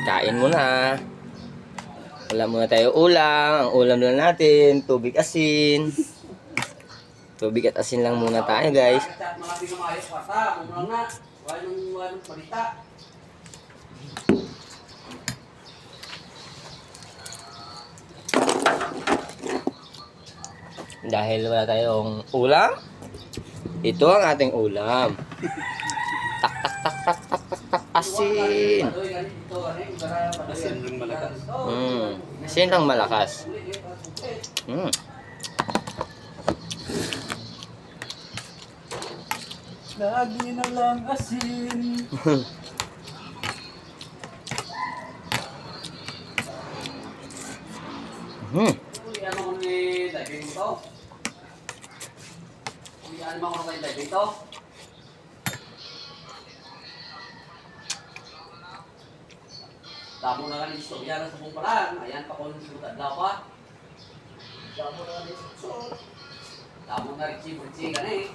Kain muna. Wala muna tayo ulam. Ang ulam lang natin, tubig asin. Tubig at asin lang muna tayo, guys. Dahil wala tayong ulam, ito ang ating ulam. Tak tak tak tak tak tak tak asin. Asin ng malakas. Asin lang malakas. Lagi na lang asin. Damo na nga gusto yan sa buong palaan. Ayan pa kung sulat daw pa. Damo na nga gusto. Damo na rin si Burchi ka na eh.